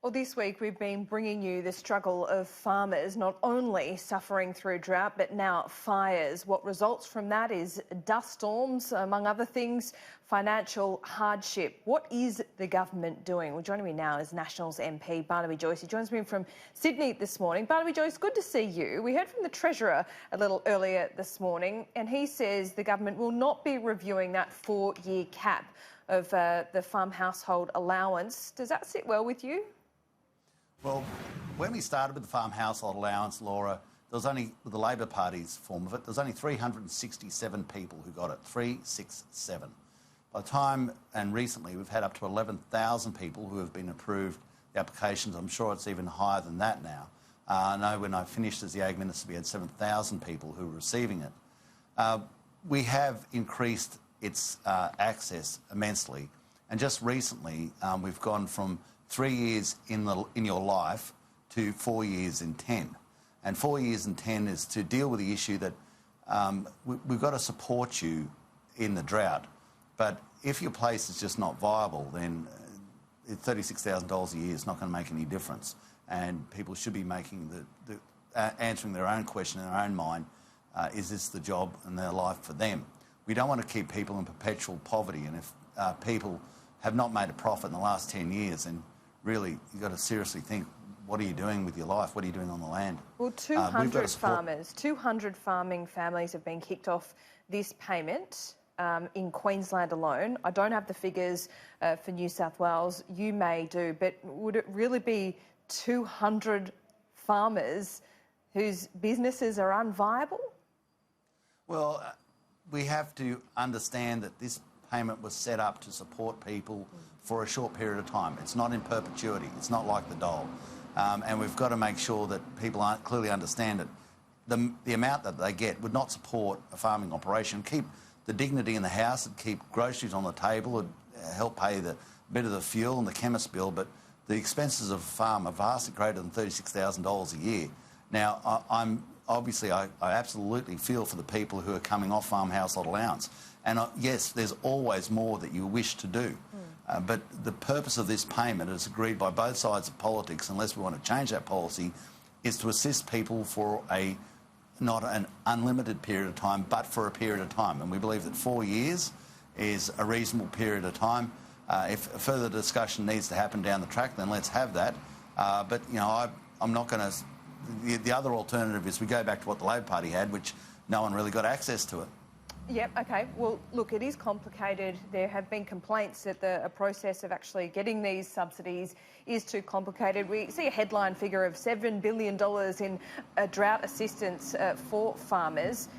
Well, this week we've been bringing you the struggle of farmers not only suffering through drought but now fires. What results from that is dust storms, among other things, financial hardship. What is the government doing? Well, joining me now is Nationals MP Barnaby Joyce. He joins me from Sydney this morning. Barnaby Joyce, good to see you. We heard from the Treasurer a little earlier this morning and he says the government will not be reviewing that 4-year cap of the farm household allowance. Does that sit well with you? Well, when we started with the farm household allowance, Laura, there was only, with the Labor Party's form of it, there was only 367 people who got it, 367. By the time, and recently, we've had up to 11,000 people who have been approved the applications. I'm sure it's even higher than that now. I know when I finished as the Ag Minister, we had 7,000 people who were receiving it. We have increased its access immensely. And just recently, we've gone from 3 years in your life to 4 years in 10. And 4 years in 10 is to deal with the issue that we've got to support you in the drought. But if your place is just not viable, then $36,000 a year is not going to make any difference. And people should be making answering their own question in their own mind, is this the job and their life for them? We don't want to keep people in perpetual poverty. And if people have not made a profit in the last 10 years, then really you've got to seriously think, what are you doing with your life? What are you doing on the land? Well, 200 farmers, 200 farming families have been kicked off this payment in Queensland alone. I don't have the figures for New South Wales. You may do, but would it really be 200 farmers whose businesses are unviable? Well, we have to understand that this payment was set up to support people for a short period of time. It's not in perpetuity. It's not like the dole. And we've got to make sure that people clearly understand it. The amount that they get would not support a farming operation, keep the dignity in the house, and keep groceries on the table, and help pay the bit of the fuel and the chemist bill, but the expenses of a farm are vastly greater than $36,000 a year. Now, I absolutely feel for the people who are coming off farm household allowance. And yes, there's always more that you wish to do. But the purpose of this payment, as agreed by both sides of politics, unless we want to change that policy, is to assist people for not an unlimited period of time, but for a period of time. And we believe that 4 years is a reasonable period of time. If further discussion needs to happen down the track, then let's have that. But, you know, I'm not going to... The other alternative is we go back to what the Labor Party had, which no one really got access to it. Yep, OK. Well, look, it is complicated. There have been complaints that the process of actually getting these subsidies is too complicated. We see a headline figure of $7 billion in drought assistance for farmers.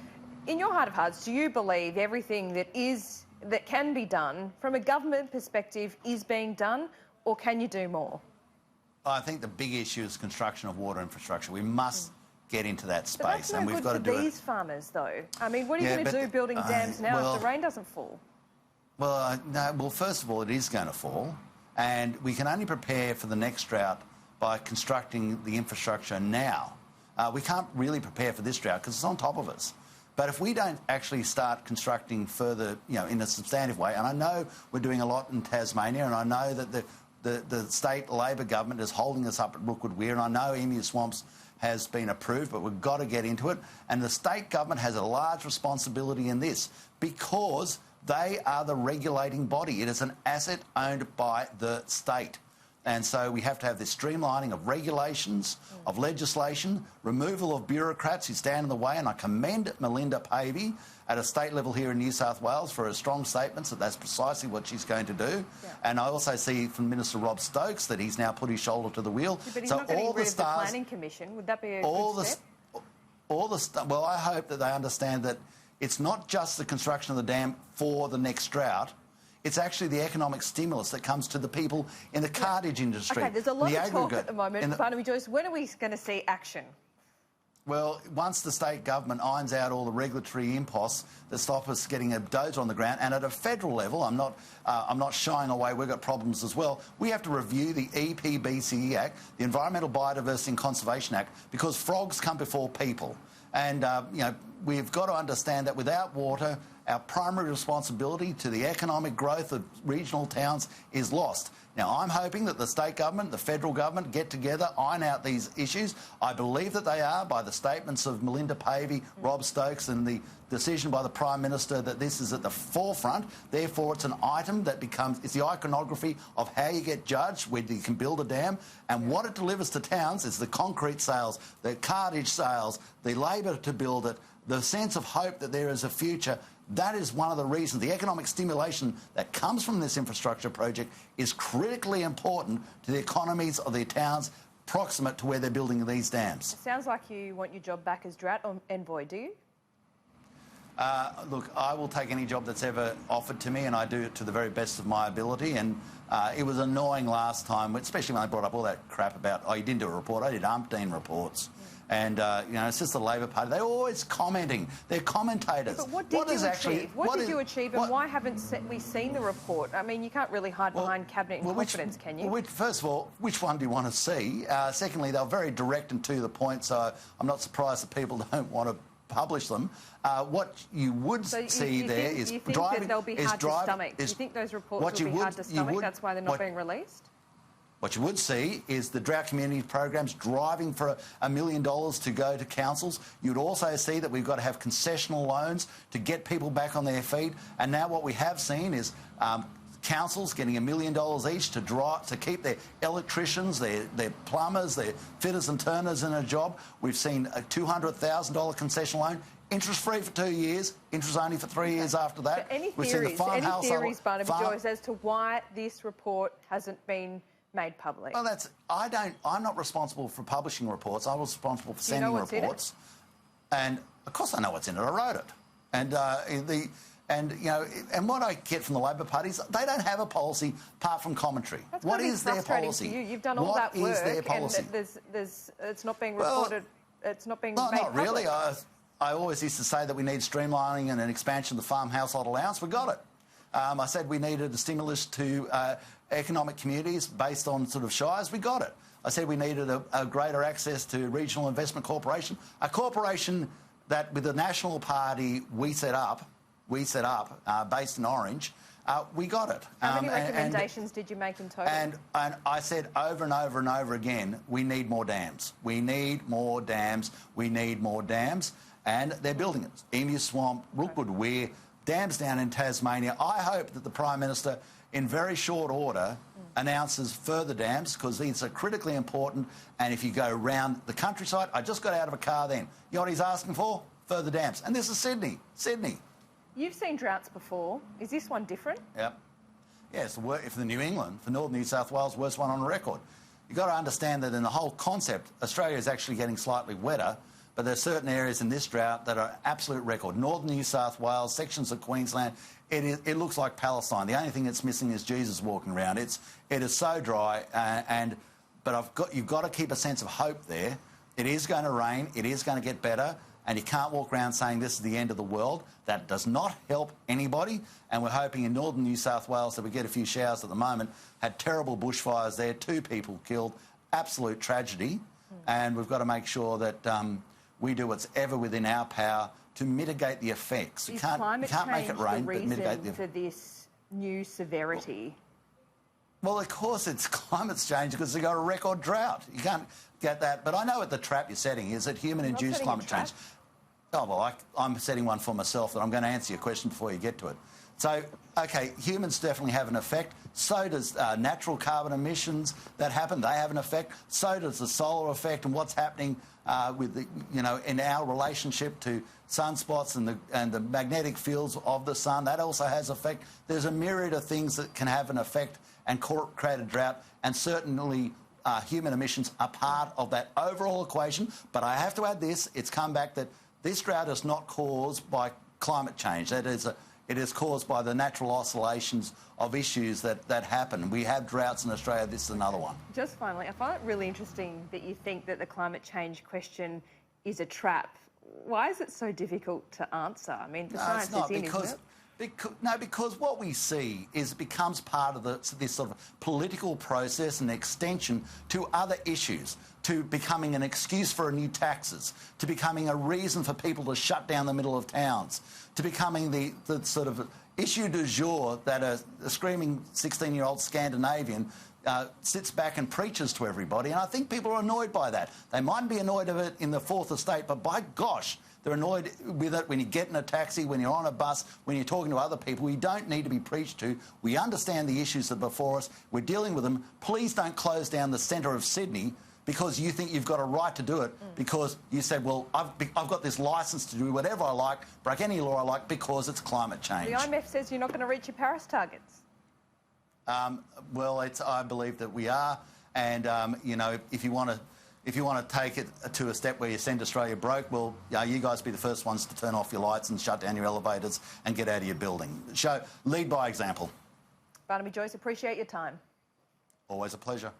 In your heart of hearts, do you believe everything that can be done from a government perspective is being done, or can you do more? I think the big issue is construction of water infrastructure. We must get into that space. But that's no good for these farmers, though. I mean, what are you going to do building dams now if the rain doesn't fall? Well, no, well, first of all, it is going to fall, and we can only prepare for the next drought by constructing the infrastructure now. We can't really prepare for this drought because it's on top of us. But if we don't actually start constructing further, you know, in a substantive way, and I know we're doing a lot in Tasmania, and I know that the state Labor government is holding us up at Rookwood Weir, and I know Emu Swamps has been approved, but we've got to get into it. And the state government has a large responsibility in this because they are the regulating body. It is an asset owned by the state. And so we have to have this streamlining of regulations, of legislation, removal of bureaucrats who stand in the way. And I commend Melinda Pavey at a state level here in New South Wales for her strong statements that that's precisely what she's going to do. Yeah. And I also see from Minister Rob Stokes that he's now put his shoulder to the wheel. Yeah, but he's not getting rid of the Planning Commission. Would that be a good step? Well, I hope that they understand that it's not just the construction of the dam for the next drought. It's actually the economic stimulus that comes to the people in the cartage industry. OK, there's a lot of talk at the moment. Barnaby Joyce, when are we going to see action? Well, once the state government irons out all the regulatory imposts that stop us getting a dozer on the ground, and at a federal level, I'm not shying away, we've got problems as well. We have to review the EPBCE Act, the Environmental Biodiversity and Conservation Act, because frogs come before people. And, you know, we've got to understand that without water, our primary responsibility to the economic growth of regional towns is lost. Now, I'm hoping that the state government, the federal government get together, iron out these issues. I believe that they are by the statements of Melinda Pavey, Rob Stokes and the decision by the Prime Minister that this is at the forefront. Therefore, it's an item that it's the iconography of how you get judged, whether you can build a dam. And what it delivers to towns is the concrete sales, the cartage sales, the labour to build it, the sense of hope that there is a future. That is one of the reasons. The economic stimulation that comes from this infrastructure project is critically important to the economies of the towns proximate to where they're building these dams. It sounds like you want your job back as drought envoy, do you? Look, I will take any job that's ever offered to me, and I do it to the very best of my ability. And it was annoying last time, especially when they brought up all that crap about, oh, you didn't do a report. I did umpteen reports. And, you know, it's just the Labor Party. They're always commenting. They're commentators. But what did you achieve? What did you achieve, and why haven't we seen the report? I mean, you can't really hide behind cabinet incompetence, can you? First of all, which one do you want to see? Secondly, they're very direct and to the point, so I'm not surprised that people don't want to publish them. What you would see there is you think that they'll be hard to stomach? You think those reports will be hard to stomach? That's why they're not being released? What you would see is the drought community programs driving for $1 million to go to councils. You'd also see that we've got to have concessional loans to get people back on their feet. And now what we have seen is councils getting $1 million each to keep their electricians, their plumbers, their fitters and turners in a job. We've seen a $200,000 concession loan. Interest-free for 2 years, interest only for 3 years after that. But any theories, Barnaby, Joyce, as to why this report hasn't been made public? Well, I'm not responsible for publishing reports. I was responsible for sending reports. And of course I know what's in it. I wrote it. And and what I get from the Labor Party is they don't have a policy apart from commentary. What is their policy? You've done all that work. What is their policy? And it's not being reported. It's not being made public. Not really. I always used to say that we need streamlining and an expansion of the farm household allowance. We got it. I said we needed a stimulus to economic communities based on sort of shires. We got it. I said we needed a greater access to Regional Investment Corporation, a corporation that with the National Party we set up based in Orange. We got it. How many recommendations did you make in total? And I said over and over and over again, we need more dams. We need more dams. We need more dams. And they're building it. Emu Swamp, Rookwood Weir, dams down in Tasmania. I hope that the Prime Minister, in very short order, announces further dams because these are critically important. And if you go round the countryside, I just got out of a car then. You know what he's asking for? Further dams. And this is Sydney. Sydney. You've seen droughts before. Is this one different? Yep. Yeah, it's for the New England, for Northern New South Wales, worst one on record. You've got to understand that in the whole concept, Australia is actually getting slightly wetter, but there are certain areas in this drought that are absolute record. Northern New South Wales, sections of Queensland, it looks like Palestine. The only thing that's missing is Jesus walking around. It is so dry, but you've got to keep a sense of hope there. It is going to rain. It is going to get better. And you can't walk around saying this is the end of the world. That does not help anybody. And we're hoping in Northern New South Wales that we get a few showers at the moment. Had terrible bushfires there, 2 people killed, absolute tragedy. And we've got to make sure that we do what's ever within our power to mitigate the effects. You can't make it rain, but mitigate the effects. For this new severity? Well, of course it's climate change because they've got a record drought. You can't get that. But I know what the trap you're setting is, that human-induced climate change. Oh, well, I'm setting one for myself that I'm going to answer your question before you get to it. So, OK, humans definitely have an effect. So does natural carbon emissions that happen. They have an effect. So does the solar effect and what's happening with the, in our relationship to sunspots and the magnetic fields of the sun. That also has effect. There's a myriad of things that can have an effect and create a drought, and certainly human emissions are part of that overall equation. But I have to add this. It's come back that this drought is not caused by climate change. It is caused by the natural oscillations of issues that happen. We have droughts in Australia. This is another one. Just finally, I find it really interesting that you think that the climate change question is a trap. Why is it so difficult to answer? I mean, the science is in, isn't it? Because what we see is it becomes part of this sort of political process and extension to other issues, to becoming an excuse for new taxes, to becoming a reason for people to shut down the middle of towns, to becoming the sort of issue du jour that a screaming 16-year-old Scandinavian sits back and preaches to everybody, and I think people are annoyed by that. They might be annoyed of it in the fourth estate, but by gosh, they're annoyed with it when you get in a taxi, when you're on a bus, when you're talking to other people. We don't need to be preached to. We understand the issues that are before us. We're dealing with them. Please don't close down the centre of Sydney because you think you've got a right to do it because you said, well, I've got this licence to do whatever I like, break any law I like because it's climate change. The IMF says you're not going to reach your Paris targets. Well, I believe that we are, and you know, if you want to take it to a step where you send Australia broke, well, you guys be the first ones to turn off your lights and shut down your elevators and get out of your building. Lead by example. Barnaby, Joyce, appreciate your time. Always a pleasure.